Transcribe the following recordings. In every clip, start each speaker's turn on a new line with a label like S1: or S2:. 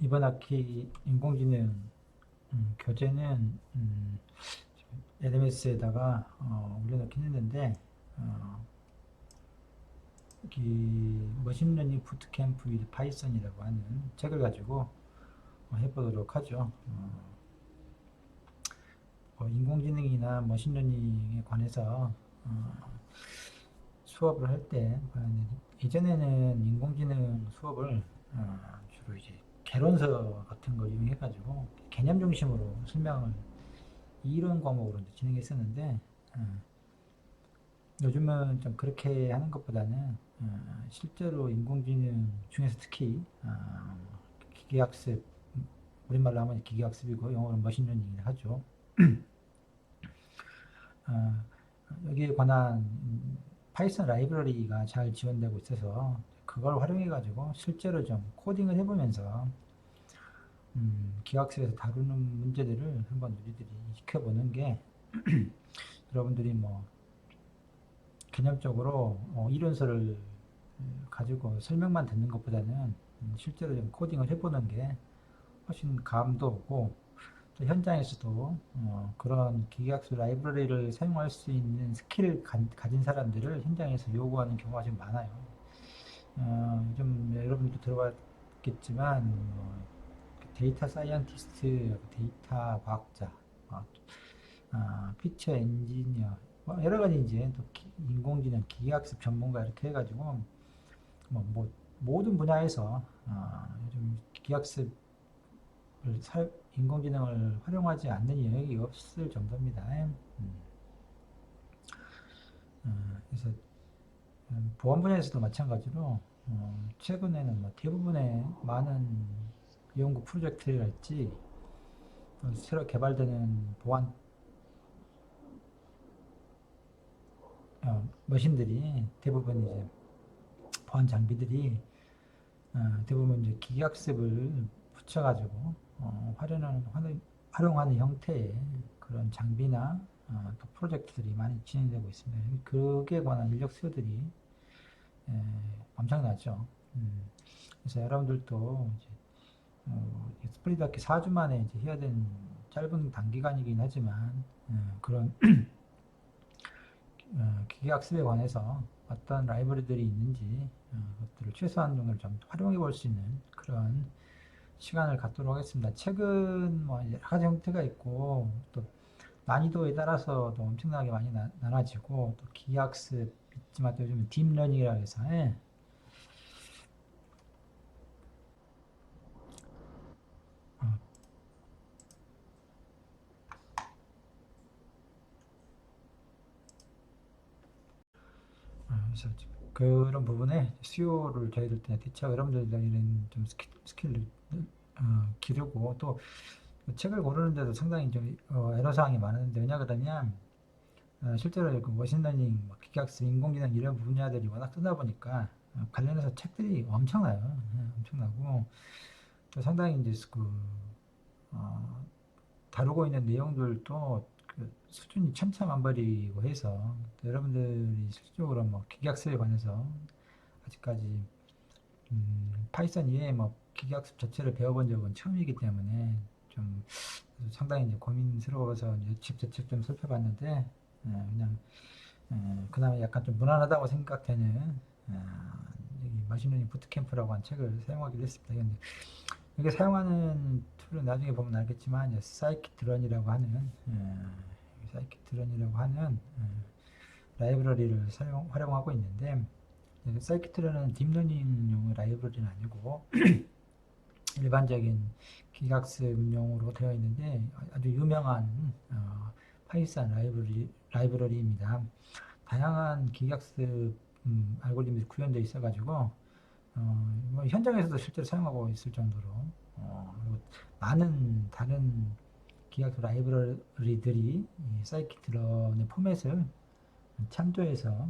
S1: 이번 학기 인공지능 교재는 LMS에다가 올려놓긴 했는데 머신러닝 부트캠프 위드 파이썬이라고 하는 책을 가지고 해보도록 하죠. 인공지능이나 머신러닝에 관해서 수업을 할 때 예전에는 인공지능 수업을 주로 이제 개론서 같은 걸 이용해가지고 개념 중심으로 설명을 이론 과목으로 이제 진행했었는데 요즘은 좀 그렇게 하는 것보다는 실제로 인공지능 중에서 특히 기계학습, 우리말로 하면 기계학습이고 영어로는 머신러닝이라 하죠. 여기에 관한 파이썬 라이브러리가 잘 지원되고 있어서 그걸 활용해 가지고 실제로 좀 코딩을 해보면서 기하학습에서 다루는 문제들을 한번 우리들이 익혀보는 게 여러분들이 뭐 개념적으로 이론서를 가지고 설명만 듣는 것보다는 실제로 좀 코딩을 해보는 게 훨씬 감도 오고 또 현장에서도 그런 기계학습 라이브러리를 사용할 수 있는 스킬을 가진 사람들을 현장에서 요구하는 경우가 좀 많아요. 요즘 여러분도 들어봤겠지만 데이터 사이언티스트, 데이터 과학자, 피처 엔지니어, 여러 가지 이제 또 인공지능, 기계학습 전문가 이렇게 해가지고 모든 분야에서 요즘 기계학습을 인공지능을 활용하지 않는 영역이 없을 정도입니다. 그래서 보안 분야에서도 마찬가지로 최근에는 대부분의 많은 연구 프로젝트랄지 새로 개발되는 보안 머신들이 대부분 이제 보안 장비들이 대부분 이제 기계학습을 붙여가지고 활용하는 형태의 그런 장비나 또 프로젝트들이 많이 진행되고 있습니다. 그에 관한 인력 수요들이 엄청나죠. 그래서 여러분들도 이제 스프리드 학기 4주 만에 이제 해야 되는 짧은 단기간이긴 하지만 그런 기계학습에 관해서 어떤 라이브러리들이 있는지 그것들을 최소한 정도를 좀 활용해 볼 수 있는 그런 시간을 갖도록 하겠습니다. 책은 뭐 여러 가지 형태가 있고 또 난이도에 따라서도 엄청나게 많이 나눠지고 또 기계학습 있지만 또 요즘 딥러닝이라고 해서 어, 그래서 그런 부분에 수요를 저희들 때 대체하고 여러분들이는 좀 스킬을 기르고 또 책을 고르는데도 상당히 좀 애로사항이 많은데 왜냐 그러면 실제로 그 머신러닝, 기계학습, 인공지능 이런 분야들이 워낙 뜨다 보니까 관련해서 책들이 엄청나요. 엄청나고 또 상당히 이제 어, 다루고 있는 내용들도 그 수준이 천차만별이고 해서 여러분들이 실질적으로 뭐 기계학습에 관해서 아직까지 파이썬 이외에 뭐 기계학습 자체를 배워본 적은 처음이기 때문에 좀 상당히 이제 고민스러워서 책 좀 살펴봤는데 그냥 그나마 약간 좀 무난하다고 생각되는 머신러닝 부트캠프라고 한 책을 사용하기로 했습니다. 근데 이게 사용하는 툴은 나중에 보면 알겠지만 사이키트런이라고 하는 라이브러리를 활용하고 있는데 사이키트런은 딥러닝용 라이브러리는 아니고 일반적인 기계학습용으로 되어 있는데 아주 유명한 파이썬 라이브러리입니다. 다양한 기계학습 알고리즘이 구현되어 있어가지고 뭐 현장에서도 실제로 사용하고 있을 정도로 그리고 많은 다른 기계학습 라이브러리들이 사이키트런의 포맷을 참조해서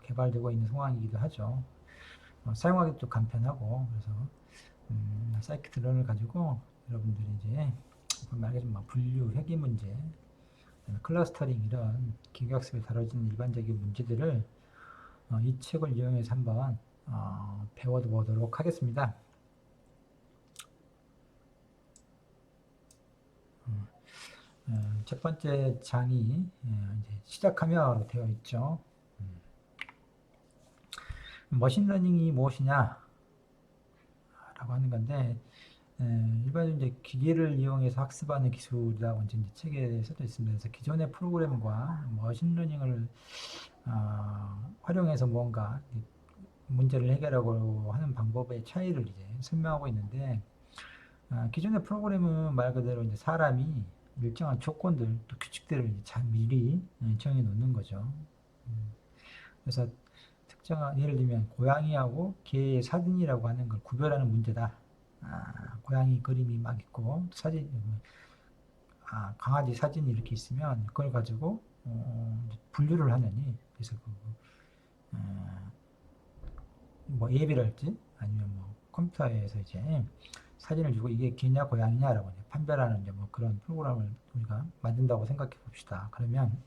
S1: 개발되고 있는 상황이기도 하죠. 사용하기도 간편하고 그래서 사이키트론을 가지고 여러분들이 이제 말하자면 분류, 회귀 문제, 클러스터링 이런 기계학습에 다뤄지는 일반적인 문제들을 이 책을 이용해서 한번 배워보도록 하겠습니다. 첫 번째 장이 이제 시작하며로 되어 있죠. 머신러닝이 무엇이냐라고 하는 건데, 일반적으로 이제 기계를 이용해서 학습하는 기술이라고 이제 책에 써져 있습니다. 그래서 기존의 프로그램과 머신러닝을 활용해서 뭔가 문제를 해결하고 하는 방법의 차이를 이제 설명하고 있는데, 기존의 프로그램은 말 그대로 이제 사람이 일정한 조건들, 또 규칙들을 이제 잘 미리 정해 놓는 거죠. 그래서 특정한, 예를 들면 고양이하고 개의 사진이라고 하는 걸 구별하는 문제다. 고양이 그림이 막 있고 사진, 강아지 사진이 이렇게 있으면 그걸 가지고 분류를 하느니, 그래서 뭐 앱이랄지 아니면 뭐 컴퓨터에서 이제 사진을 주고 이게 개냐 고양이냐라고 판별하는 이제 뭐 그런 프로그램을 우리가 만든다고 생각해 봅시다. 그러면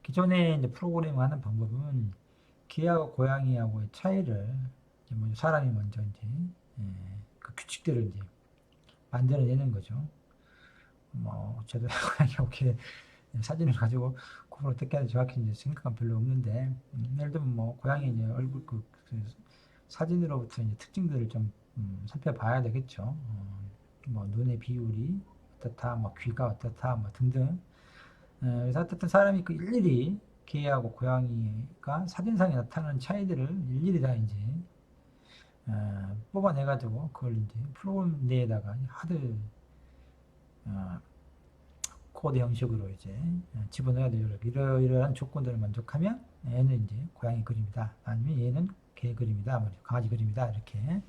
S1: 기존에 이제 프로그램 하는 방법은 개하고 고양이하고의 차이를 이제 먼저 사람이 먼저 이제 그 규칙들을 이제 만들어내는 거죠. 뭐 저도 고양이하고 개 사진을 가지고 구분 어떻게 하는지 정확히 이제 생각은 별로 없는데, 예를 들면 뭐 고양이 이제 얼굴 그 사진으로부터 이제 특징들을 좀 살펴봐야 되겠죠. 뭐 눈의 비율이 어떻다, 뭐 귀가 어떻다, 뭐 등등. 그래서 어쨌든 사람이 그 일일이 개하고 고양이가 사진상에 나타나는 차이들을 일일이 다 이제 뽑아내가지고 그걸 이제 프로그램 내에다가 하드 코드 형식으로 이제 집어넣어야 돼요. 이러이러한 조건들을 만족하면 얘는 이제 고양이 그림이다. 아니면 얘는 개 그림이다. 뭐 강아지 그림이다. 이렇게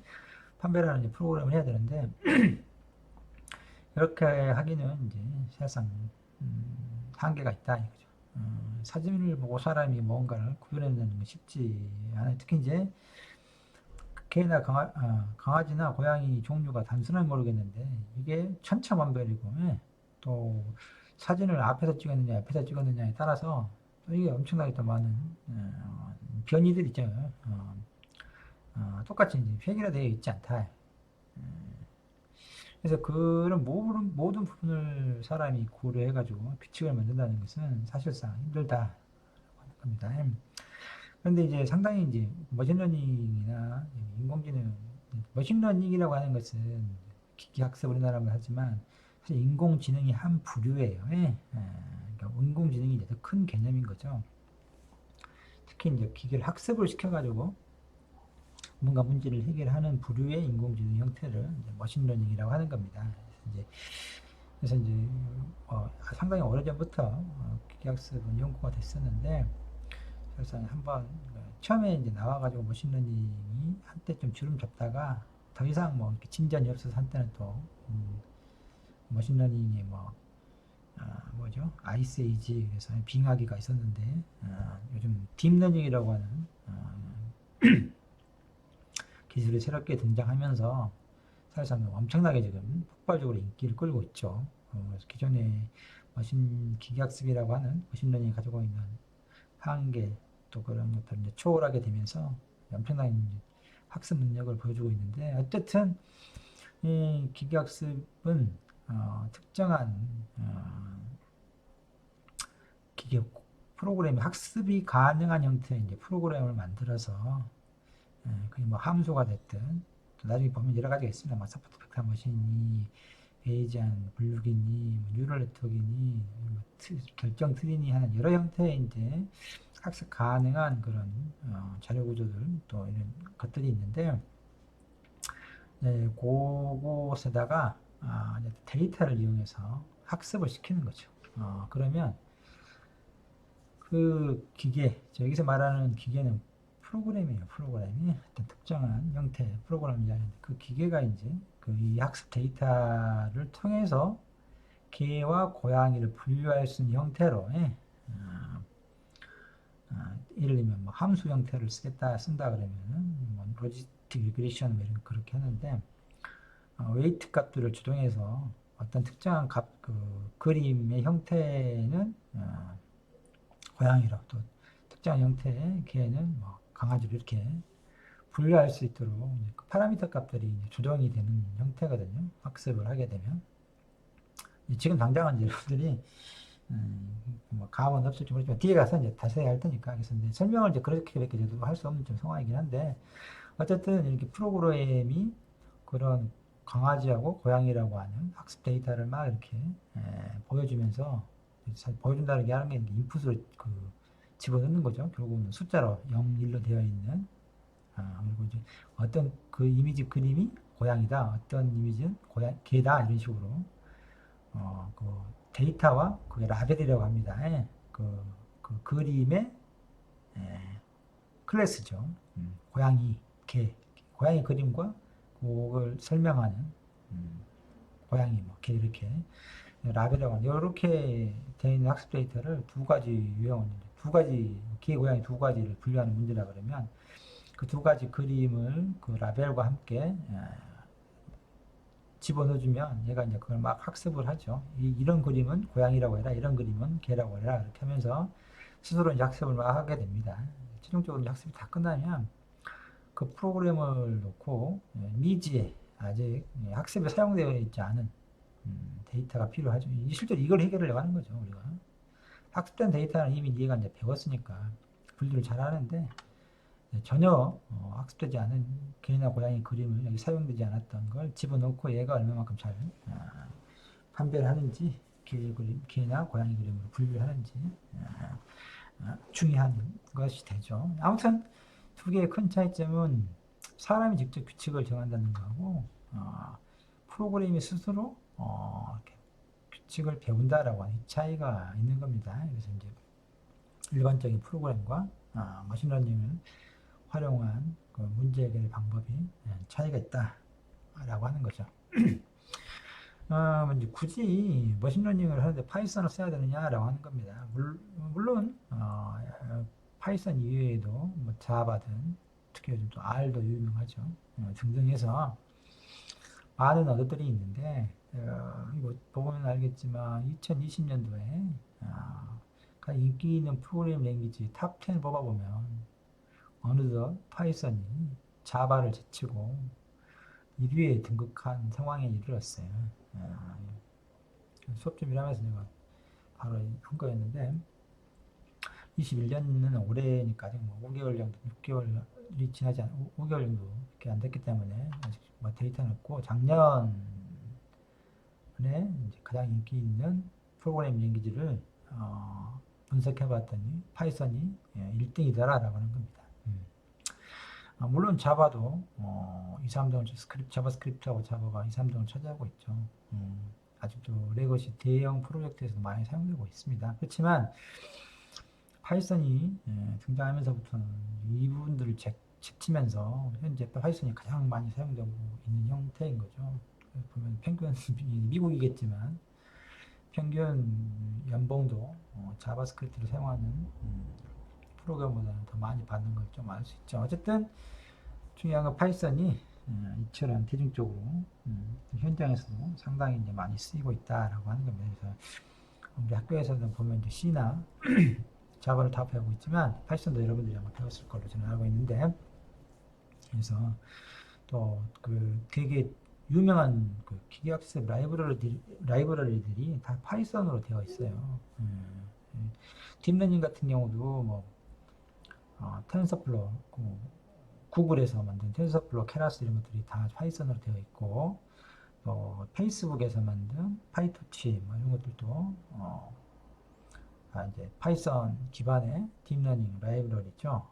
S1: 판별하는 이제 프로그램을 해야 되는데, 이렇게 하기는 이제 사실상 한계가 있다 이거죠. 사진을 보고 사람이 뭔가를 구별해내는 건 쉽지 않아요. 특히 이제 개나 강아지나 고양이 종류가 단순하게 모르겠는데 이게 천차만별이고, 또 사진을 앞에서 찍었느냐 옆에서 찍었느냐에 따라서 또 이게 엄청나게 또 많은 변이들 있잖아요. 똑같이 이제 획일화되어 있지 않다. 그래서 그런 모든 부분을 사람이 고려해가지고 규칙을 만든다는 것은 사실상 힘들다 합니다. 그런데 이제 상당히 이제 머신러닝이나 인공지능, 머신러닝이라고 하는 것은 기계학습 우리나라만 하지만 사실 인공지능이 한 부류예요. 그러니까 인공지능이 이제 더 큰 개념인 거죠. 특히 이제 기계를 학습을 시켜가지고 뭔가 문제를 해결하는 부류의 인공지능 형태를 이제 머신러닝이라고 하는 겁니다. 그래서 이제 상당히 오래전부터 기계학습은 연구가 됐었는데, 그래서 한번 처음에 이제 나와가지고 머신러닝이 한때 좀 주름 잡다가 더 이상 뭐 이렇게 진전이 없어서 한때는 또 머신러닝의 뭐죠? 아이스 에이지, 그래서 빙하기가 있었는데, 요즘 딥러닝이라고 하는 기술이 새롭게 등장하면서 사실상 엄청나게 지금 폭발적으로 인기를 끌고 있죠. 그래서 기존의 기계학습이라고 하는 머신러닝이 가지고 있는 한계, 또 그런 것들을 이제 초월하게 되면서 엄청난 학습 능력을 보여주고 있는데, 어쨌든 이 기계학습은 특정한 기계 프로그램이 학습이 가능한 형태의 이제 프로그램을 만들어서 그게 뭐 함수가 됐든, 또 나중에 보면 여러 가지가 있습니다. 뭐 소프트 벡터 머신이, 베이지안 분류기니, 뭐 뉴럴 네트워크니, 뭐 결정 트리니 하는 여러 형태의 이제 학습 가능한 그런 자료 구조들, 또 이런 것들이 있는데, 그곳에다가 데이터를 이용해서 학습을 시키는 거죠. 그러면 그 기계, 여기서 말하는 기계는 프로그램이에요. 프로그램이 어떤 특정한 형태의 프로그램을 이야기하는데, 그 기계가 이제 이 학습 데이터를 통해서 개와 고양이를 분류할 수 있는 형태로, 예를 들면 뭐 함수 형태를 쓴다 그러면은 뭐 로지스틱 리그레션 뭐 이런 그렇게 하는데, 웨이트 값들을 조정해서 어떤 특정한 그림의 형태는 고양이로, 또 특정한 형태의 개는 뭐 강아지로 이렇게 분류할 수 있도록 그 파라미터 값들이 조정이 되는 형태거든요. 학습을 하게 되면. 지금 당장은 이제 여러분들이 뭐 감은 없을지 모르지만 뒤에 가서 이제 자세히 할 테니까. 그래서 이제 설명을 이제 그렇게밖에 저도 할 수 없는 좀 상황이긴 한데, 어쨌든 이렇게 프로그램이 그런 강아지하고 고양이라고 하는 학습 데이터를 막 이렇게 보여주면서, 사실 보여준다는 게 하는 게 인풋을 집어넣는 거죠. 결국은 숫자로 0, 1로 되어 있는. 그리고 이제 어떤 그 이미지 그림이 고양이다, 어떤 이미지는 개다, 이런 식으로 그 데이터와 그게 라벨이라고 합니다. 그 그림의 클래스죠. 고양이, 개, 고양이 그림과 그걸 설명하는 고양이, 뭐, 개, 이렇게 라벨이라고 하는, 이렇게 되어 있는 학습 데이터를 두 가지 유형을, 두 가지, 개, 고양이 두 가지를 분류하는 문제라 그러면, 그 두 가지 그림을 그 라벨과 함께 집어넣어주면 얘가 이제 그걸 막 학습을 하죠. 이런 그림은 고양이라고 해라, 이런 그림은 개라고 해라, 이렇게 하면서 스스로 이제 학습을 막 하게 됩니다. 최종적으로 이제 학습이 다 끝나면 그 프로그램을 놓고 미지에 아직 학습에 사용되어 있지 않은 데이터가 필요하죠. 실제로 이걸 해결하려고 하는 거죠, 우리가. 학습된 데이터는 이미 얘가 이제 배웠으니까 분류를 잘 하는데, 전혀 학습되지 않은 개나 고양이 그림을 여기 사용되지 않았던 걸 집어넣고 얘가 얼마만큼 잘 판별을 하는지, 개나 고양이 그림으로 분류를 하는지 중요한 것이 되죠. 아무튼 두 개의 큰 차이점은 사람이 직접 규칙을 정한다는 거하고 프로그램이 스스로 이렇게 규칙을 배운다라고 하는 이 차이가 있는 겁니다. 그래서 이제 일반적인 프로그램과 머신러닝을 활용한 그 문제 해결 방법이 차이가 있다라고 하는 거죠. 이제 굳이 머신러닝을 하는데 파이썬을 써야 되느냐라고 하는 겁니다. 물론 파이썬 이외에도 뭐 자바든 특히 요즘 또 R도 유명하죠. 등등 해서 많은 언어들이 있는데, 이거 보면 알겠지만 2020년도에 가장 인기 있는 프로그래밍 랭귀지 탑 10 뽑아보면 어느덧 파이썬이 자바를 제치고 1위에 등극한 상황에 이르렀어요. 수업 좀 일하면서 내가 바로 한 거였는데, 21년은 올해니까 아직 뭐 5개월 정도, 6개월이 지나지 않, 5개월 정도밖에 안 됐기 때문에 아직 뭐 데이터는 없고, 작년에 이제 가장 인기 있는 프로그래밍 랭귀지를 분석해 봤더니 파이썬이 1등이더라라고 하는 겁니다. 물론 자바도 2, 3등을 자바스크립트하고 자바가 2, 3등을 차지하고 있죠. 아직도 레거시 대형 프로젝트에서 많이 사용되고 있습니다. 그렇지만 파이썬이 등장하면서부터는 이 부분들을 제치면서 현재 파이썬이 가장 많이 사용되고 있는 형태인 거죠. 보면 평균 미국이겠지만 평균 연봉도 자바스크립트를 사용하는 프로그램보다는 더 많이 받는 걸 좀 알 수 있죠. 어쨌든 중요한 건 파이썬이 이처럼 대중적으로 현장에서도 상당히 이제 많이 쓰이고 있다라고 하는 겁니다. 그래서 우리 학교에서는 보면 이제 C나 자바를 다 배우고 있지만 파이썬도 여러분들이 아마 배웠을 걸로 저는 알고 있는데, 그래서 또 그 되게 유명한 그 기계학습 라이브러리들이 다 파이썬으로 되어 있어요. 딥러닝 같은 경우도 뭐 텐서플로, 구글에서 만든 텐서플로, 케라스 이런 것들이 다 파이썬으로 되어 있고, 또 페이스북에서 만든 파이토치 뭐 이런 것들도 이제 파이썬 기반의 딥러닝 라이브러리죠.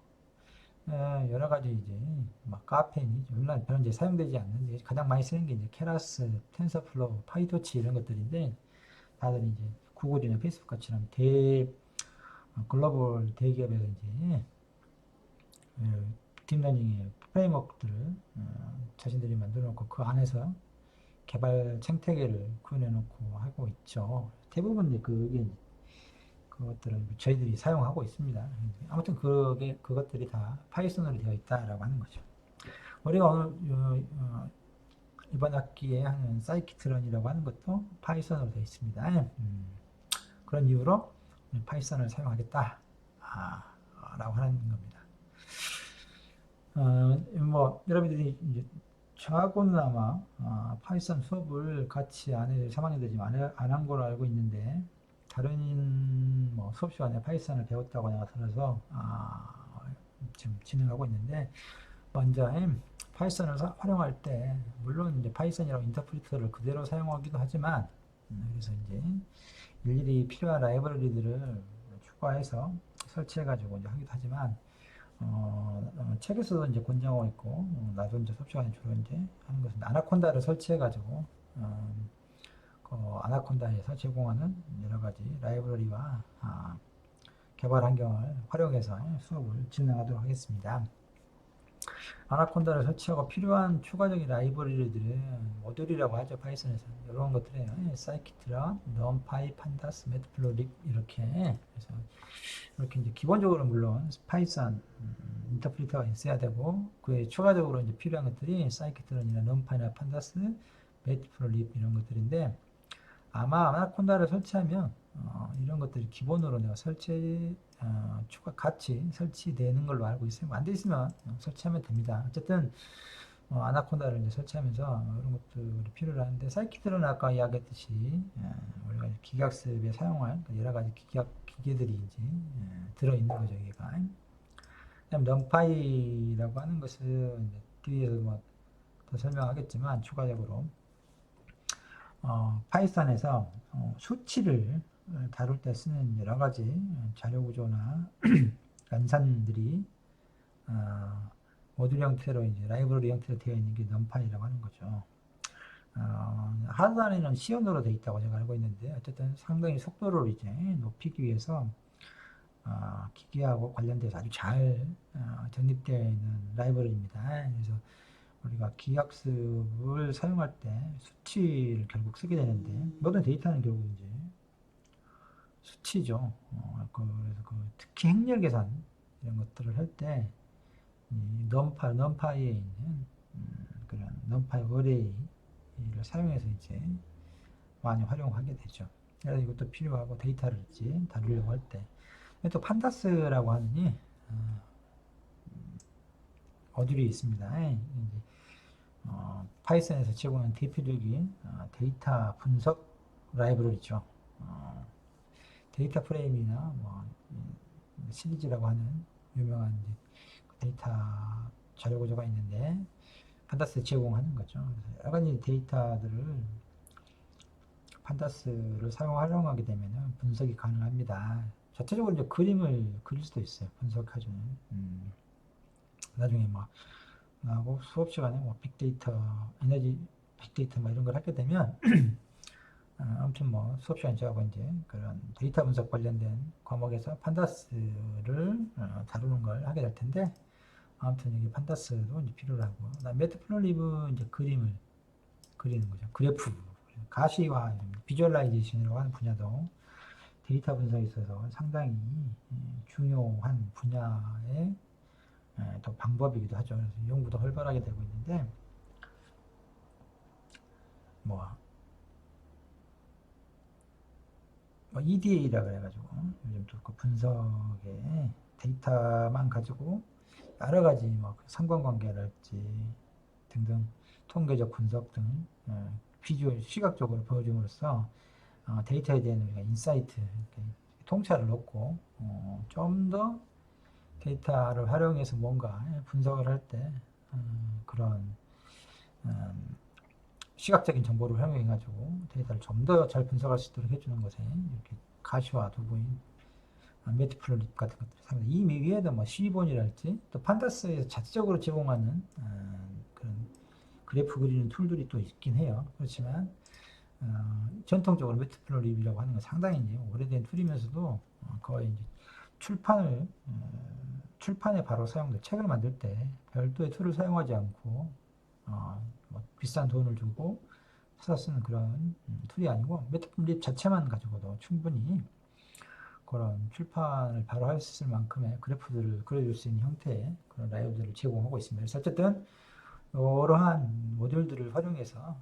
S1: 여러 가지 이제 막 카페니, 물론 별로 이제 사용되지 않는데 가장 많이 쓰는 게 이제 케라스, 텐서플로, 파이토치 이런 것들인데, 다들 이제 구글이나 페이스북 같이는 글로벌 대기업에서 이제 딥러닝의 프레임워크들을 자신들이 만들어 놓고 그 안에서 개발 생태계를 구현해 놓고 하고 있죠. 대부분 이제 그것들을 저희들이 사용하고 있습니다. 아무튼 그것들이 다 파이썬으로 되어 있다라고 하는 거죠. 우리가 오늘 이번 학기에 하는 사이키트런이라고 하는 것도 파이썬으로 되어 있습니다. 그런 이유로 파이썬을 사용하겠다 라고 하는 겁니다. 뭐 여러분들이 이제 저하고는 아마 파이썬 수업을 같이 안 해, 3학년들 지금 안 한 걸로 알고 있는데 다른 뭐 수업 시간에 파이썬을 배웠다고 내가 들어서 지금 진행하고 있는데 먼저 파이썬을 활용할 때 물론 이제 파이썬이라고 인터프리터를 그대로 사용하기도 하지만 그래서 이제 일일이 필요한 라이브러리들을 추가해서 설치해가지고 이제 하기도 하지만 책에서도 이제 권장하고 있고 나도 이제 수업 시간에 주로 이제 하는 것은 아나콘다를 설치해가지고 그 아나콘다에서 제공하는 여러 가지 라이브러리와 개발 환경을 활용해서 수업을 진행하도록 하겠습니다. 아나콘다를 설치하고 필요한 추가적인 라이브러리들은 모듈이라고 하죠. 파이썬에서 이런 것들이에요. 사이키트라, 넘파이, 판다스, 매트플로립 이렇게 그래서 이렇게 이제 기본적으로 물론 파이썬 인터프리터가 있어야 되고 그에 추가적으로 이제 필요한 것들이 사이키트론이나 넘파이나 판다스, 매트플로립 이런 것들인데 아마 아나콘다를 설치하면 이런 것들이 기본으로 내가 추가 같이 설치되는 걸로 알고 있어요. 안 돼 있으면 설치하면 됩니다. 어쨌든 아나콘다를 이제 설치하면서 이런 것들이 필요로 하는데 사이키트론은 아까 이야기했듯이 우리가 기계학습에 사용할 여러 가지 기계들이 이제 들어있는 거죠. 여기가. 그다음 넘파이라고 하는 것은 뒤에서 더 설명하겠지만 추가적으로 파이썬에서 수치를 다룰 때 쓰는 여러 가지 자료 구조나 연산들이 모듈 형태로 이제 라이브러리 형태로 되어 있는 게 넘파이라고 하는 거죠. 하단에는 시연으로 되어 있다고 제가 알고 있는데 어쨌든 상당히 속도를 이제 높이기 위해서 기계하고 관련돼서 아주 잘 정립되어 있는 라이브러리입니다. 그래서 우리가 기하학습을 사용할 때 수치를 결국 쓰게 되는데 모든 데이터는 결국 이제 수치죠. 그래서 특히 행렬 계산 이런 것들을 할 때 넘파이에 있는 그런 넘파이 어레이를 사용해서 이제 많이 활용하게 되죠. 그래서 이것도 필요하고 데이터를 이제 다루려고 할 때. 또 판다스라고 하는 어들이 있습니다. 파이썬에서 제공하는 대표적인 데이터 분석 라이브러리죠. 데이터 프레임이나 시리즈라고 하는 유명한 데이터 자료 구조가 있는데 판다스 제공하는 거죠. 그래서 여러 가지 데이터들을 판다스를 활용하게 되면 분석이 가능합니다. 자체적으로 이제 그림을 그릴 수도 있어요. 분석해주는. 나중에 나하고 수업 시간에 빅데이터, 에너지 빅데이터 이런 걸 하게 되면 아무튼 수업 시간에 저하고 이제 그런 데이터 분석 관련된 과목에서 판다스를 다루는 걸 하게 될 텐데 아무튼 여기 판다스도 이제 필요로 하고 매트플로립은 이제 그림을 그리는 거죠. 그래프, 가시화, 비주얼라이제이션이라고 하는 분야도 데이터 분석에 있어서 상당히 중요한 분야의 또 방법이기도 하죠. 그래서 연구도 활발하게 되고 있는데 EDA라 그래가지고 요즘 또 그 분석에 데이터만 가지고 여러 가지 상관관계랄지 등등 통계적 분석 등 비주얼 시각적으로 보여줌으로써 데이터에 대한 우리가 인사이트 통찰을 얻고 좀 더 데이터를 활용해서 뭔가 분석을 할 때 그런 시각적인 정보를 활용해가지고 데이터를 좀 더 잘 분석할 수 있도록 해주는 것에 이렇게 가시화 도구인 매트플로립 같은 것들이 사용합니다. 이 위에도 시본이랄지 또 판다스에서 자체적으로 제공하는 그런 그래프 그리는 툴들이 또 있긴 해요. 그렇지만 전통적으로 매트플로립이라고 하는 건 상당히 이제 오래된 툴이면서도 거의 이제 출판에 바로 사용될 책을 만들 때 별도의 툴을 사용하지 않고 비싼 돈을 주고 사서 쓰는 그런 툴이 아니고 매트플립 자체만 가지고도 충분히 그런 출판을 바로 할 수 있을 만큼의 그래프들을 그려줄 수 있는 형태의 그런 라이브들을 제공하고 있습니다. 그래서 어쨌든 이러한 모듈들을 활용해서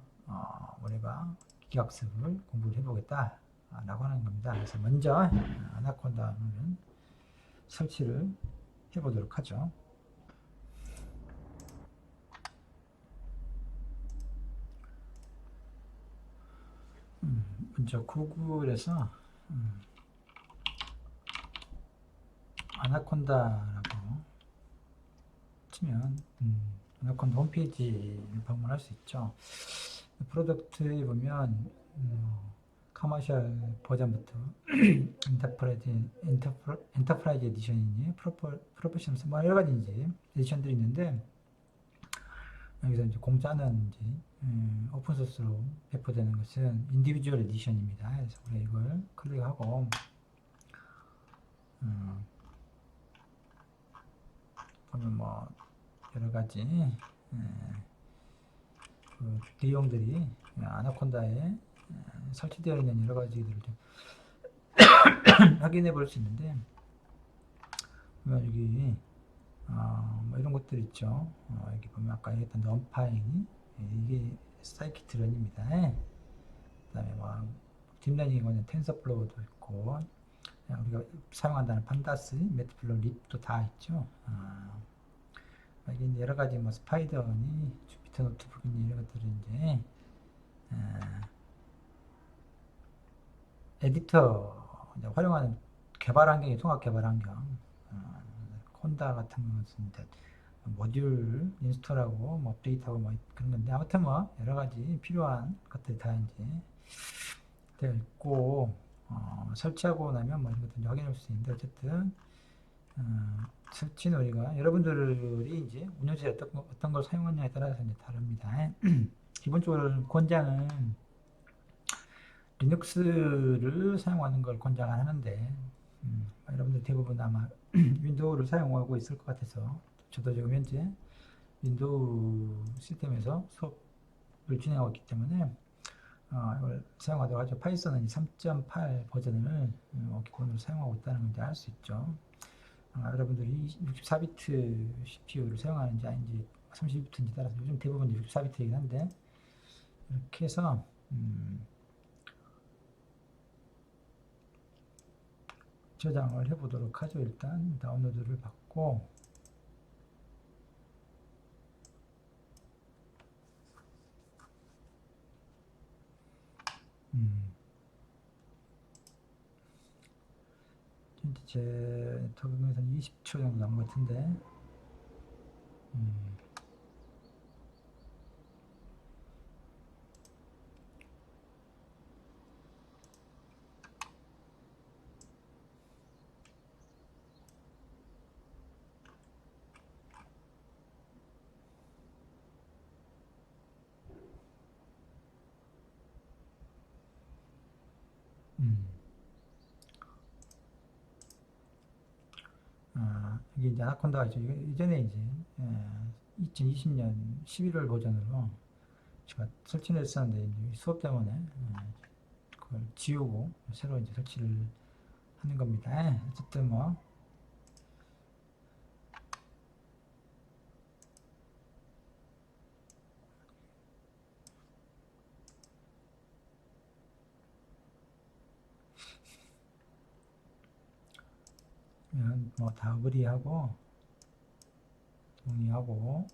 S1: 우리가 기하학습을 공부를 해보겠다라고 하는 겁니다. 그래서 먼저 아나콘다는 설치를 해보도록 하죠. 먼저 구글에서 아나콘다라고 치면 아나콘다 홈페이지를 방문할 수 있죠. 프로덕트에 보면 커머셜 버전부터 엔터프라이즈 에디션이니 프로페셔널 뭐 여러 가지 이제 에디션들이 있는데 여기서 이제 공짜는 이제 오픈 소스로 배포되는 것은 인디비주얼 에디션입니다. 그래서 우리가 이걸 클릭하고 보면 뭐 여러 가지 그 내용들이 아나콘다에 설치되어 있는 여러 가지들을 좀 확인해 볼 수 있는데 보면 여기 뭐 이런 것들 있죠. 여기 보면 아까 얘기했던 넌파잉 이게 사이키트런입니다. 그 다음에 뭐 딥러닝은 텐서플로우도 있고 우리가 사용한다는 판다스, 매트플로, 립도 다 있죠. 이게 여러 가지 뭐 스파이더니 주피터 노트북이니 이런 것들을 이제 에디터 이제 활용하는 개발 환경이 통합 개발 환경. 콘다 같은 것은 이제 모듈 인스톨하고 뭐 업데이트하고 뭐 그런 건데 아무튼 뭐 여러 가지 필요한 것들이 다 이제 되어 있고 설치하고 나면 뭐 이런 것들 확인할 수 있는데 어쨌든 설치는 우리가 여러분들이 이제 운영체에 어떤 걸 사용하느냐에 따라서 이제 다릅니다. 기본적으로 권장은 리눅스를 사용하는 걸 권장하는데 여러분들 대부분 아마 윈도우를 사용하고 있을 것 같아서 저도 지금 현재 윈도우 시스템에서 수업을 진행하고 있기 때문에 이걸 사용하도록 하죠. 파이썬은 3.8 버전을 기본으로 사용하고 있다는 걸 알 수 있죠. 여러분들이 64비트 CPU를 사용하는지 아닌지 32비트인지 따라서 요즘 대부분 64비트이긴 한데 이렇게 해서 저장을 해보도록 하죠. 일단 다운로드를 받고 제 터뷰에서는 20초 정도 남은 것 같은데 이게 이제 아나콘다가 이전에 이제 2020년 11월 버전으로 제가 설치를 했었는데 이제 수업 때문에 그걸 지우고 새로 이제 설치를 하는 겁니다. 어쨌든 뭐 다 어그리하고 동의하고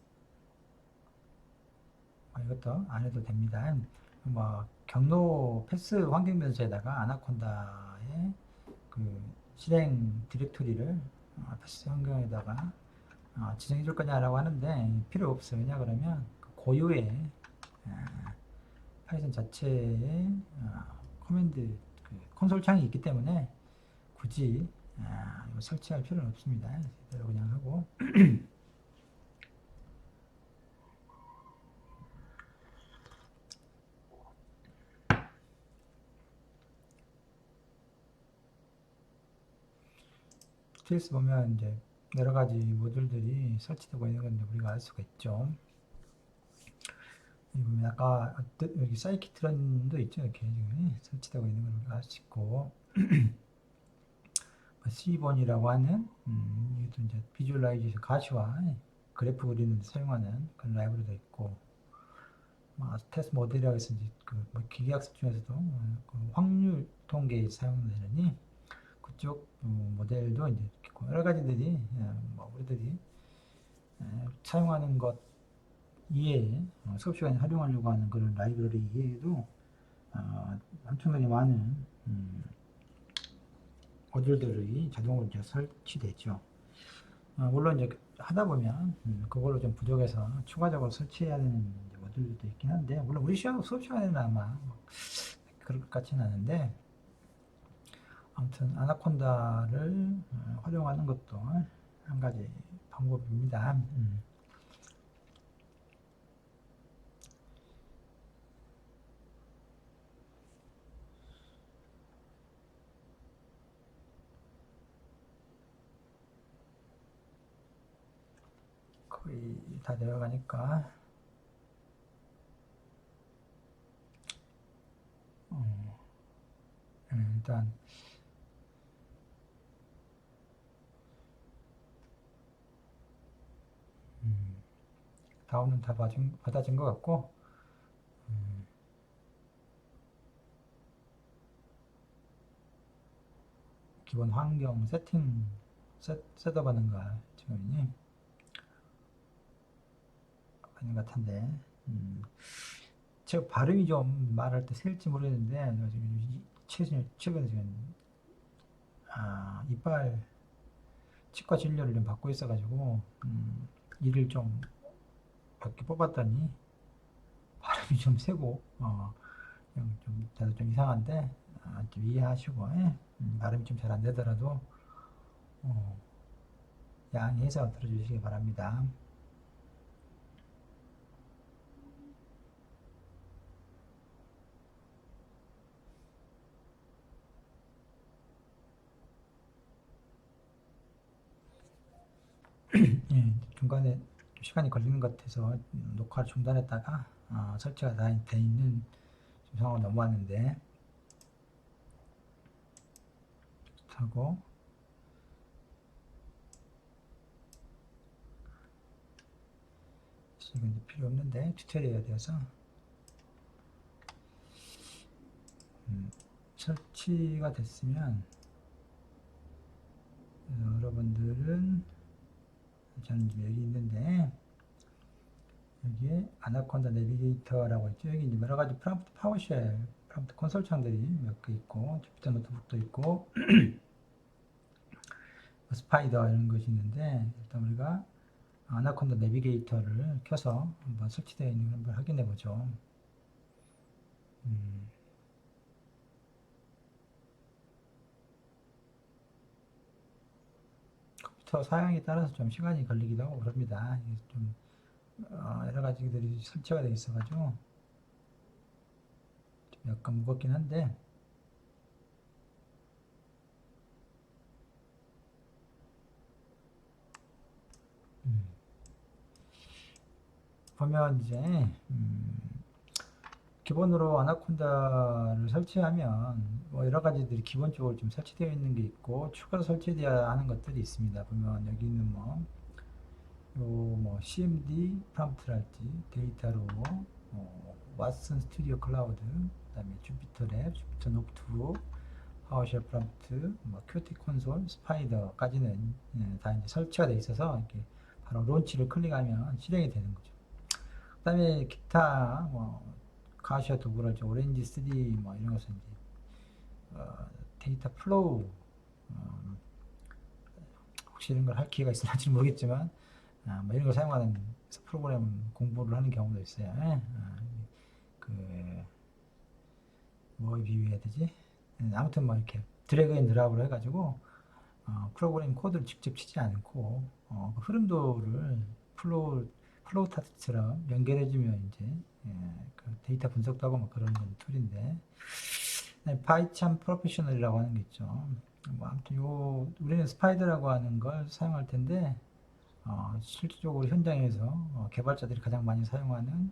S1: 이것도 안 해도 됩니다. 뭐 경로 패스 환경 변수에다가 아나콘다의 그 실행 디렉토리를 패스 환경에다가 지정해 줄 거냐라고 하는데 필요 없어요. 왜냐 그러면 그 고유의 파이썬 자체에 커맨드 콘솔 창이 있기 때문에 굳이 이거 설치할 필요는 없습니다. 이대로 그냥 하고 스테이스 보면 이제 여러 가지 모듈들이 설치되고 있는 건데 우리가 알 수가 있죠. 보면 아까 여기 사이키트런도 있죠. 이렇게 지금 설치되고 있는 걸 우리가 알 수 있고 C본이라고 하는 이것도 이제 비주얼라이제이션 가시와 그래프 그리는 데 사용하는 그런 라이브러리도 있고 스테스 모델이라고 해서 이제 뭐 기계학습 중에서도 그 확률 통계에 사용되느니 그쪽 모델도 이제 있고 여러 가지들이 우리들이 사용하는 것 이외에 수업 시간에 활용하려고 하는 그런 라이브러리 이외에도 엄청나게 많은 모듈들이 자동으로 이제 설치되죠. 물론 이제 하다 보면 그걸로 좀 부족해서 추가적으로 설치해야 되는 모듈도 있긴 한데, 물론 우리 수업 시간에는 아마 그럴 것 같지는 않은데, 아무튼 아나콘다를 활용하는 것도 한 가지 방법입니다. 거의 다 되어가니까 일단 다운은 다 받아진 것 같고, 기본 환경 세팅 셋업하는 거 지금 아닌 것 같은데, 제가 발음이 좀 말할 때 새일지 모르겠는데, 지금 최근에 지금 이빨 치과 진료를 좀 받고 있어가지고 이를 좀 몇 개 뽑았더니 발음이 좀 세고 좀 다들 좀 이상한데 좀 이해하시고, 발음이 좀 잘 안 되더라도 양해해서 들어주시기 바랍니다. 예, 중간에 시간이 걸리는 것 같아서 녹화를 중단했다가 설치가 다 돼 있는 상황으로 넘어왔는데, 하고 이건 이제 필요 없는데 튜토리얼에 대해서 설치가 됐으면 여러분들은, 저는 지금 여기 있는데 여기에 아나콘다 내비게이터라고 있죠. 여기 이제 여러 가지 프롬프트 파워쉘 프롬프트 콘솔 창들이 몇 개 있고, 주피터 노트북도 있고 스파이더 이런 것이 있는데, 일단 우리가 아나콘다 내비게이터를 켜서 한번 설치되어 있는 걸 한번 확인해 보죠. 컴퓨터 사양에 따라서 좀 시간이 걸리기도 하고 그럽니다. 좀 여러 가지들이 설치가 되어 있어가지고 좀 약간 무겁긴 한데, 보면 이제 기본으로 아나콘다를 설치하면 뭐 여러 가지들이 기본적으로 좀 설치되어 있는 게 있고, 추가로 설치되어야 하는 것들이 있습니다. 보면 여기 있는 뭐 CMD 프롬프트랄지 데이터로 왓슨 스튜디오 클라우드, 그다음에 주피터 랩, 주피터 노트북, 파워쉘 프롬프트, 뭐 큐티 콘솔, 스파이더까지는 다 이제 설치가 되어 있어서 이렇게 바로 론치를 클릭하면 실행이 되는 거죠. 그다음에 기타 가시아 도구랄지 오렌지 3 뭐 이런 것은 이제 데이터 플로우, 혹시 이런 걸 할 기회가 있을지 모르겠지만 뭐 이런 걸 사용하는 프로그램 공부를 하는 경우도 있어요. 뭐 비유해야 되지? 아무튼 뭐 이렇게 드래그 앤 드랍으로 해가지고 프로그램 코드를 직접 치지 않고 그 흐름도를 플로우 타트처럼 연결해주면 이제 그 데이터 분석도 하고 뭐 그런 툴인데, 파이참 프로페셔널이라고 하는 게 있죠. 뭐 아무튼 우리는 스파이더라고 하는 걸 사용할 텐데, 실질적으로 현장에서 개발자들이 가장 많이 사용하는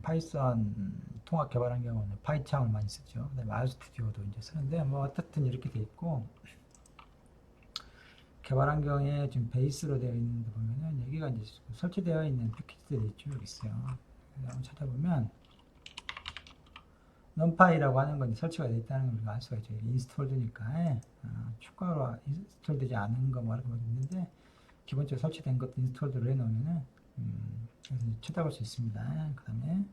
S1: 파이썬 통합 개발한 경우는 파이참을 많이 쓰죠. 그다음에 RStudi오도 이제 쓰는데, 뭐 어떻든 이렇게 돼 있고, 개발 환경에 지금 베이스로 되어 있는 데 보면은 여기가 이제 설치되어 있는 패키지들이 있죠. 여기 있어요. 한번 찾아보면 numpy라고 하는 건 설치가 되어 있다는 걸 우리가 알 수가 있죠. 인스톨되니까 추가로 인스톨되지 않은 거 뭐 이렇게 있는데, 기본적으로 설치된 것도 인스톨을 해놓으면은 그래서 찾아볼 수 있습니다. 그 다음에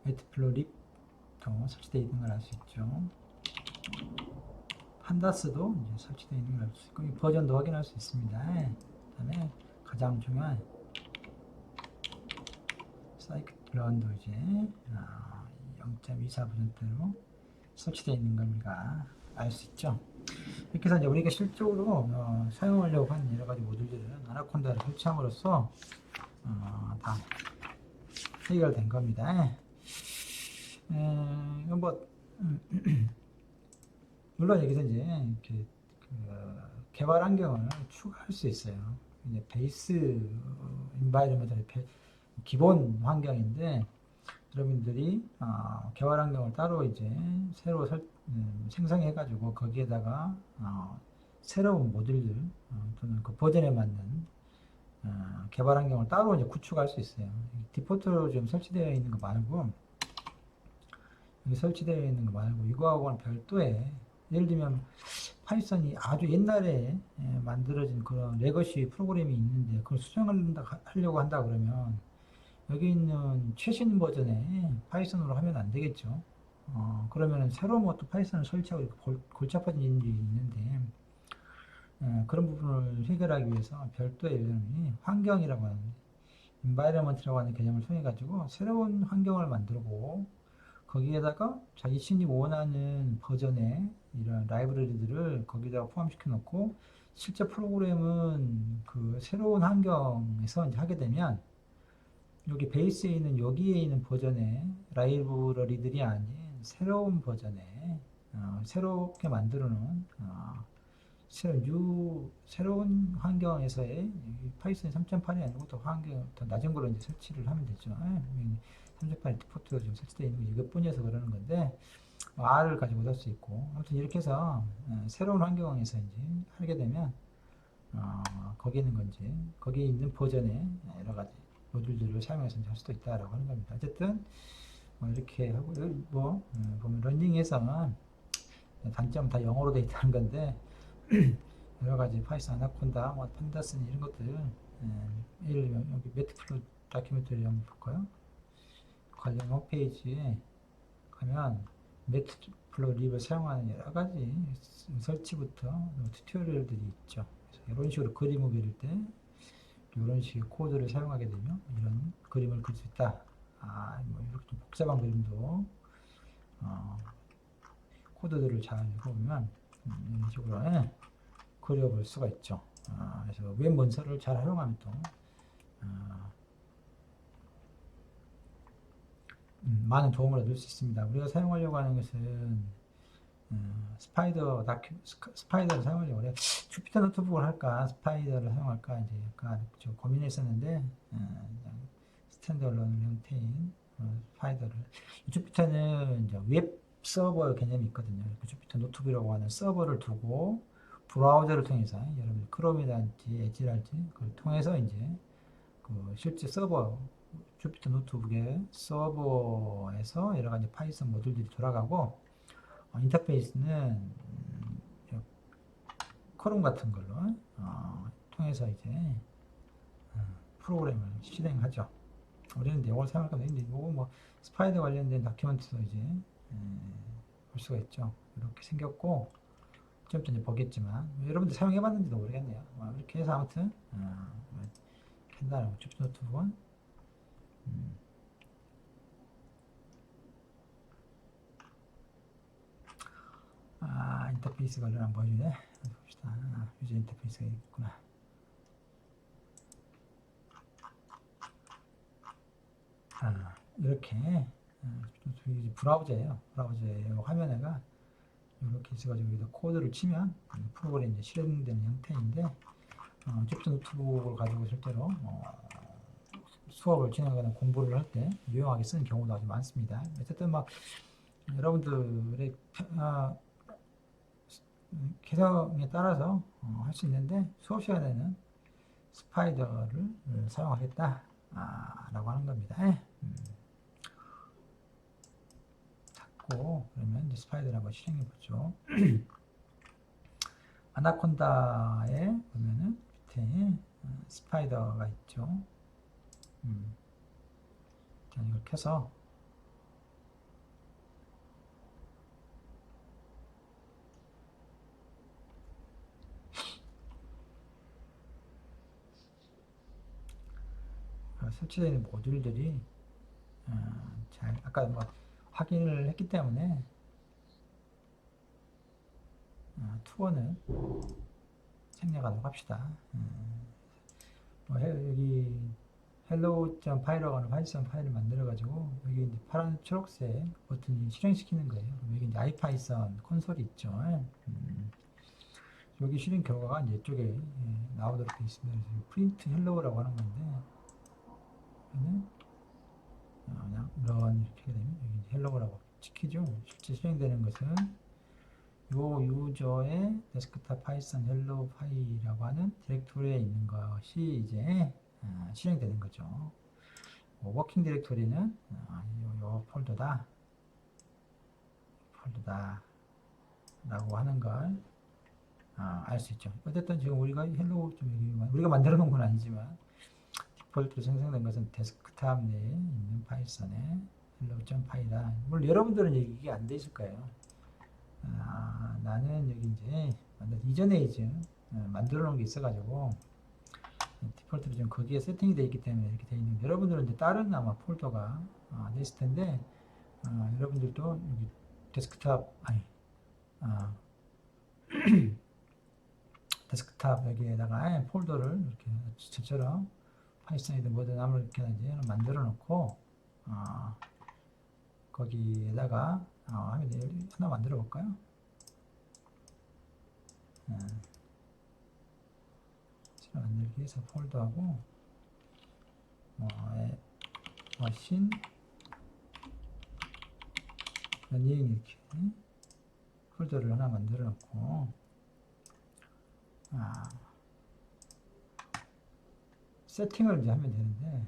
S1: 매트플로 립도 설치되어 있는 걸 알 수 있죠. 판다스도 이제 설치되어 있는 걸 알 수 있고, 이 버전도 확인할 수 있습니다. 그 다음에 가장 중요한 사이클런도 이제 0.24 버전대로 설치되어 있는 걸 우리가 알 수 있죠. 이렇게 해서 이제 우리가 실적으로 사용하려고 하는 여러 가지 모듈들은 아나콘다를 설치함으로써 다 해결된 겁니다. 뭐 물론 여기서 이제 이렇게 개발 환경을 추가할 수 있어요. 이제 베이스 인바이러먼트 기본 환경인데 여러분들이 개발 환경을 따로 이제 새로 생성해가지고 거기에다가 새로운 모듈들 또는 그 버전에 맞는 개발 환경을 따로 이제 구축할 수 있어요. 디포트로 좀 설치되어 있는 거 말고 여기 설치되어 있는 거 말고 이거하고는 별도의 예를 들면 파이썬이 아주 옛날에 만들어진 그런 레거시 프로그램이 있는데 그걸 수정하려고 한다 그러면 여기 있는 최신 버전의 파이썬으로 하면 안 되겠죠. 그러면 새로운 것도 파이썬을 설치하고 골치아파진 일이 있는데 그런 부분을 해결하기 위해서 별도의 환경이라고 하는 environment라고 하는 개념을 통해 가지고 새로운 환경을 만들고 거기에다가 자신이 원하는 버전의 이런 라이브러리들을 거기다가 포함시켜 놓고 실제 프로그램은 그 새로운 환경에서 이제 하게 되면 여기 베이스에 있는 여기에 있는 버전의 라이브러리들이 아닌 새로운 버전의 새롭게 만들어 놓은 새로운 환경에서의 파이썬 3.8이 아니고 더 낮은 걸로 이제 설치를 하면 되죠. 3.8 디포트가 좀 설치되어 있는 게 이것뿐이어서 그러는 건데 R을 가지고 할 수 있고 아무튼 이렇게 해서 새로운 환경에서 이제 하게 되면 거기 있는 건지 거기에 있는 버전의 여러 가지 모듈들을 사용해서 할 수도 있다라고 하는 겁니다. 어쨌든 이렇게 하고 보면 런닝에서는 단점 다 영어로 되어 있다는 건데 여러 가지 파이썬 아나콘다, 판다스 이런 것들 예를 들면 여기 매트플로 다큐멘터리 한번 볼까요? 관련 홈페이지에 가면 매트플로 립을 사용하는 여러 가지 설치부터 튜토리얼들이 있죠. 그래서 이런 식으로 그림을 그릴 때 이런 식의 코드를 사용하게 되면 이런 그림을 그릴 수 있다. 이렇게 좀 복잡한 그림도 코드들을 잘 읽어보면 이런 식으로 그려볼 수가 있죠. 그래서 웹 문서를 잘 활용하면 또 많은 도움을 얻을 수 있습니다. 우리가 사용하려고 하는 것은 스파이더를 사용하려고 그래요. 주피터 노트북을 할까, 스파이더를 사용할까, 이제 약간 좀 고민했었는데, 스탠드얼론 형태인 스파이더를. 주피터는 이제 웹 서버 개념이 있거든요. 주피터 노트북이라고 하는 서버를 두고 브라우저를 통해서 여러분 크롬이랄지 엣지랄지 그걸 통해서 이제 그 실제 서버 주피터 노트북의 서버에서 여러 가지 파이썬 모듈들이 돌아가고 인터페이스는 크롬 같은 걸로 통해서 이제 프로그램을 실행하죠. 우리는 이걸 사용할까 하는데 이거 뭐 스파이더 관련된 다큐멘트도 이제 볼 수가 있죠. 이렇게 생겼고 좀 전에 보겠지만 여러분들 사용해봤는지도 모르겠네요. 이렇게 해서 아무튼 간단하고 주피터 노트북은 인터페이스 관련 한번 보여주네. 봅시다. 유저 인터페이스가 있구나. 이렇게 브라우저예요. 브라우저의 화면에가 이렇게 있어가지고 여기다 코드를 치면 프로그램이 이제 실행되는 형태인데 주피터 노트북을 가지고 실제로 수업을 진행하거나 공부를 할 때 유용하게 쓰는 경우도 아주 많습니다. 어쨌든 막 여러분들의 개성에 따라서 할 수 있는데 수업 시간에는 스파이더를 사용하겠다 라고 하는 겁니다. 닫고 그러면 이제 스파이더를 한번 실행해 보죠. 아나콘다에 보면은 밑에 스파이더가 있죠. 자, 이걸 켜서 설치되어 있는 모듈들이 잘 아까 뭐 확인을 했기 때문에 투어는 생략하도록 합시다. 여기 hello.py라고 하는 파이썬 파일을 만들어 가지고 여기 이제 파란 초록색 버튼이 실행시키는 거예요. 여기 이제 아이파이썬 콘솔이 있죠. 여기 실행 결과가 이제 이쪽에 나오도록 되어 있습니다. 그래서 print hello라고 하는 건데 그냥 run 이렇게 되면 여기 hello라고 찍히죠. 실제 실행되는 것은 요 유저의 데스크탑 파이썬 헬로 파일이라고 하는 디렉토리에 있는 것이 이제 실행되는 거죠. 워킹 디렉토리는 요 폴더다 라고 하는 걸 알 수 있죠. 어쨌든 지금 우리가 헬로 좀 우리가 만들어 놓은 건 아니지만 디폴트로 생성된 것은 데스크탑 내에 있는 파이썬의 hello.py다. 물론 여러분들은 이게 안 돼 있을 거예요. 나는 여기 이제 이전에 이제 만들어 놓은 게 있어가지고 디폴트로 좀 거기에 세팅이 되어 있기 때문에 이렇게 되어 있는데 여러분들은 이제 다른 아마 폴더가 돼 있을 텐데 여러분들도 여기 데스크탑 데스크탑 여기에다가 폴더를 이렇게 저처럼 파이썬이든 뭐든 아무렇게 이제 만들어 놓고 거기에다가 하나 만들어 볼까요? 만들기 위해서 폴더하고 머신 러닝 이렇게 폴더를 하나 만들어 놓고 세팅을 이제 하면 되는데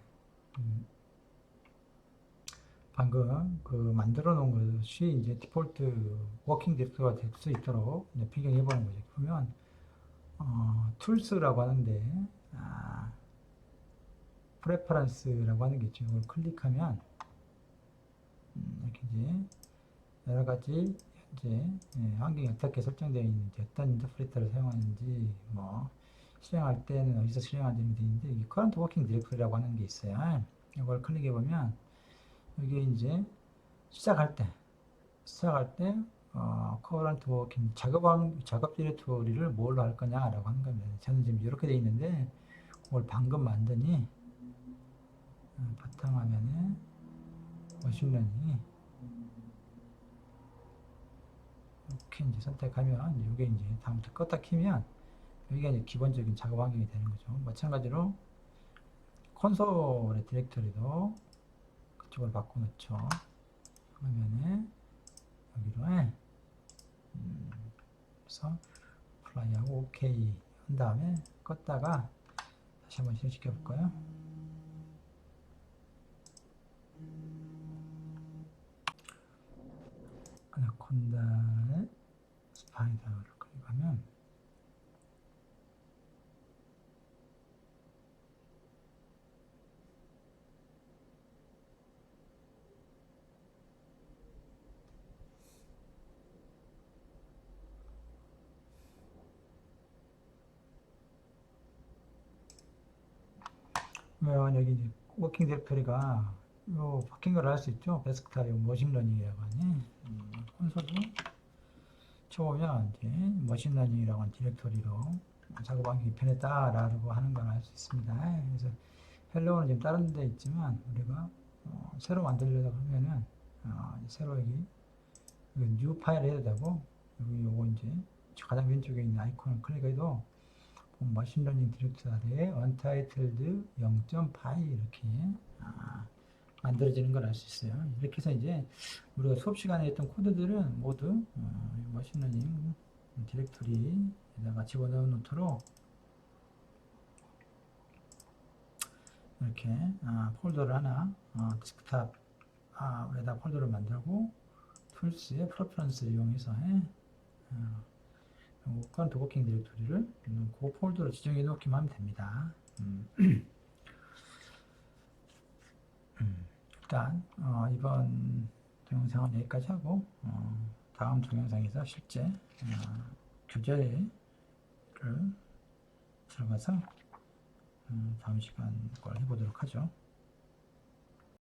S1: 방금 그 만들어 놓은 것이 이제 디폴트 워킹 디렉터가 될 수 있도록 변경해 보는 거죠. 그러면 툴스라고 하는데 프레퍼런스라고 하는 게 있죠. 이걸 클릭하면 이렇게 이제 여러 가지 이제 환경이 어떻게 설정되어 있는지, 어떤 인터프레터를 사용하는지, 뭐 실행할 때는 어디서 실행하는지 되는데 이 current working directory라고 하는 게 있어요. 이걸 클릭해 보면 여기 이제 시작할 때 current working 작업 디렉토리를 뭘로 할 거냐라고 하는 겁니다. 저는 지금 이렇게 되어 있는데 그걸 방금 만드니 바탕화면에 머신러닝이 이렇게 이제 선택하면 이게 이제 다음부터 껐다 키면 여기가 이제 기본적인 작업 환경이 되는 거죠. 마찬가지로 콘솔의 디렉토리도 그쪽으로 바꿔놓죠. 화면에 여기로 그래서 플라이하고 OK 한 다음에 껐다가 다시 한번 실행시켜 볼까요? 아나콘다의 스파이더를 클릭하면 여기 이제 워킹 디렉토리가 바뀐 걸 알 수 있죠. 데스크탑 머신러닝이라고 하니 콘솔도 쳐보면 이제 머신러닝이라고 하는 디렉토리로 작업 환경이 변했다라고 하는 걸 알 수 있습니다. 그래서 헬로우는 지금 다른 데 있지만 우리가 새로 만들려고 하면은 새로 여기 뉴 파일을 해도 되고 여기 요거 이제 가장 왼쪽에 있는 아이콘을 클릭해도 머신러닝 디렉토리 아래에 untitled 0.py 이렇게 만들어지는 걸 알 수 있어요. 이렇게 해서 이제 우리가 수업 시간에 했던 코드들은 모두 머신러닝 디렉토리에다가 집어넣어 놓도록 이렇게 폴더를 하나 데스크탑에다 폴더를 만들고 툴스의 프레퍼런스를 이용해서 current working 디렉토리를 그 폴더로 지정해 놓기만 하면 됩니다. 일단 이번 동영상은 여기까지 하고 다음 동영상에서 실제 교재를 들어가서 다음 시간 걸 해보도록 하죠.